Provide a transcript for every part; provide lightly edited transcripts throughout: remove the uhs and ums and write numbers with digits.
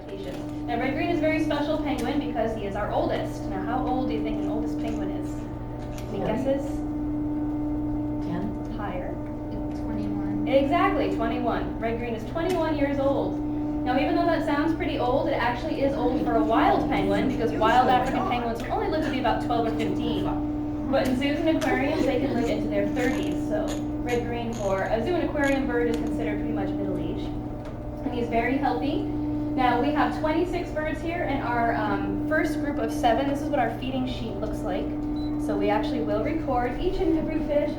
expectations. Now, red green is a very special penguin because he is our oldest. Now, how old do you think an oldest penguin is? Any guesses? 10? Higher. 21. Exactly, 21. Red green is 21 years old. Now, even though that sounds pretty old, it actually is old for a wild penguin because wild African penguins will only live to be about 12 or 15. But in zoos and aquariums, they can live into their 30s. So red green for a zoo and aquarium bird is considered pretty much middle age. And he's very healthy. Now, we have 26 birds here in our first group of 7. This is what our feeding sheet looks like. So we actually will record each and every fish,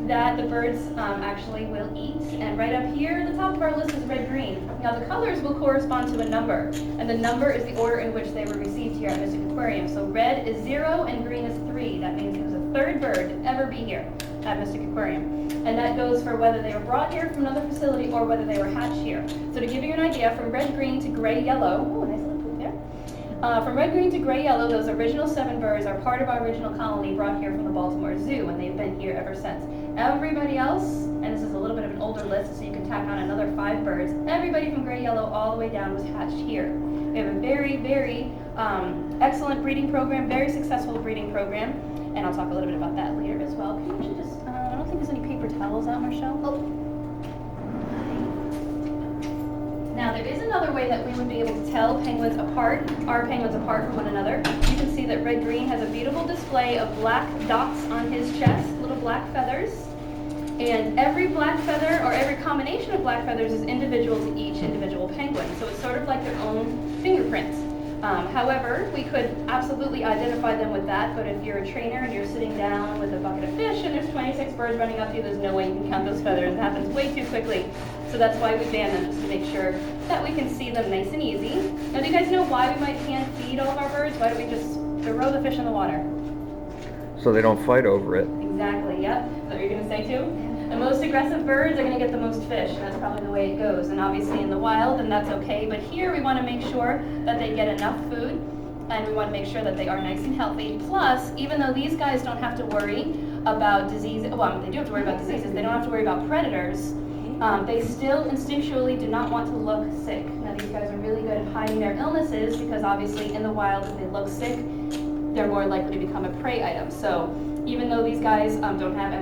that the birds actually will eat. And right up here, the top of our list is red-green. Now the colors will correspond to a number, and the number is the order in which they were received here at Mystic Aquarium. So red is 0 and green is 3. That means it was the 3rd bird to ever be here at Mystic Aquarium. And that goes for whether they were brought here from another facility or whether they were hatched here. So to give you an idea, from red-green to gray-yellow, oh, nice little poop there. From red-green to gray-yellow, those original 7 birds are part of our original colony brought here from the Baltimore Zoo, and they've been here ever since. Everybody else, and this is a little bit of an older list, so you can tack on another 5 birds, everybody from gray-yellow all the way down was hatched here. We have a very, very excellent breeding program, very successful breeding program, and I'll talk a little bit about that later as well. Can you just, I don't think there's any paper towels out, Marshall. Oh. Now, there is another way that we would be able to tell penguins apart, our penguins apart from one another. You can see that red-green has a beautiful display of black dots on his chest, little black feathers. And every black feather, or every combination of black feathers, is individual to each individual penguin. So it's sort of like their own fingerprints. However, we could absolutely identify them with that, but if you're a trainer and you're sitting down with a bucket of fish and there's 26 birds running up to you, there's no way you can count those feathers. It happens way too quickly. So that's why we ban them, just to make sure that we can see them nice and easy. Now, do you guys know why we might hand feed all of our birds? Why do we just throw the fish in the water? So they don't fight over it. Exactly, yep. Is that what you're going to say too? The most aggressive birds are going to get the most fish, and that's probably the way it goes. And obviously in the wild, then that's okay. But here we want to make sure that they get enough food, and we want to make sure that they are nice and healthy. Plus, even though these guys don't have to worry about diseases, well, they do have to worry about diseases, they don't have to worry about predators, they still instinctually do not want to look sick. Now these guys are really good at hiding their illnesses because obviously in the wild, if they look sick, they're more likely to become a prey item. So even though these guys don't have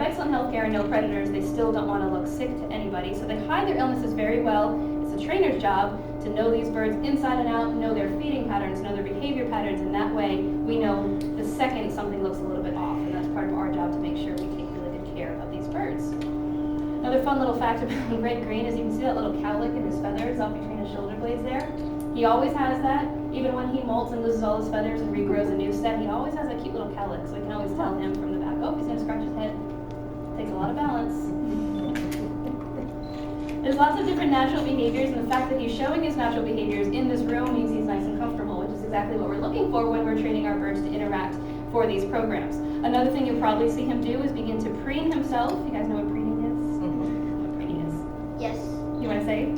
excellent health care and no predators, they still don't want to look sick to anybody. So they hide their illnesses very well. It's a trainer's job to know these birds inside and out, know their feeding patterns, know their behavior patterns, and that way we know the second something looks a little bit off, and that's part of our job to make sure we take really good care of these birds. Another fun little fact about red-green is you can see that little cowlick in his feathers up between his shoulder blades there. He always has that. Even when he molts and loses all his feathers and regrows a new set, he always has a cute little cowlick, so we can always tell him from the back, oh, he's going to scratch his head. Takes a lot of balance. There's lots of different natural behaviors, and the fact that he's showing his natural behaviors in this room means he's nice and comfortable, which is exactly what we're looking for when we're training our birds to interact for these programs. Another thing you'll probably see him do is begin to preen himself. You guys know what preening is? What preening is? Yes. You want to say?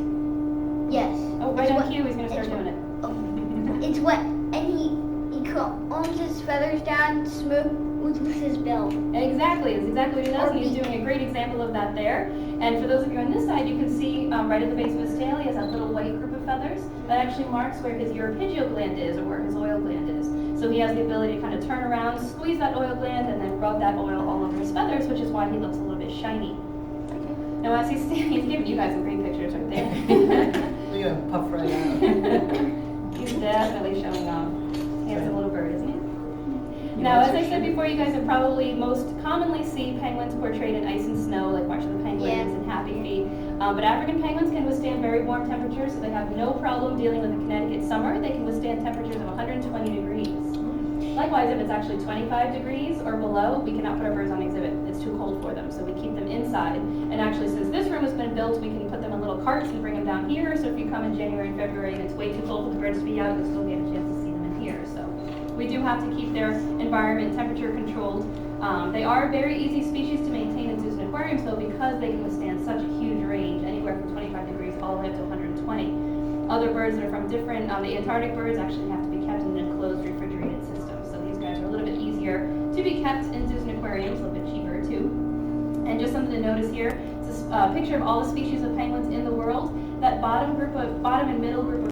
Yes. Oh, right on cue, he's going to start doing it. It's what, and he combs his feathers down smooth with his bill. Exactly, that's exactly what he does, and he's doing a great example of that there. And for those of you on this side, you can see right at the base of his tail, he has that little white group of feathers. That actually marks where his uropygial gland is, or where his oil gland is. So he has the ability to kind of turn around, squeeze that oil gland, and then rub that oil all over his feathers, which is why he looks a little bit shiny. Now as he's giving you guys some great pictures right there. You're gonna puff right out. He's definitely showing off. Handsome little bird, isn't he? Now, as I said before, you guys have probably most commonly see penguins portrayed in ice and snow, like March of the Penguins and Happy Feet. But African penguins can withstand very warm temperatures, so they have no problem dealing with the Connecticut summer. They can withstand temperatures of 120 degrees. Likewise, if it's actually 25 degrees or below, we cannot put our birds on exhibit. It's too cold for them, so we keep them inside. And actually, since this room has been built, we can put them in little carts and bring them down here. So if you come in January and February and it's way too cold for the birds to be out, you'll still get a chance to see them in here. So we do have to keep their environment temperature controlled. They are very easy species to maintain in zoos and aquariums, though, because they can withstand such a huge range, anywhere from 25 degrees all the way up to 120. Other birds that are from different, the Antarctic birds actually have to be kept in an enclosed refrigerated system. So these guys are a little bit easier to be kept in zoos and aquariums, a little bit cheaper too. And just something to notice here, it's a picture of all the species of penguins in the world. That bottom and middle group of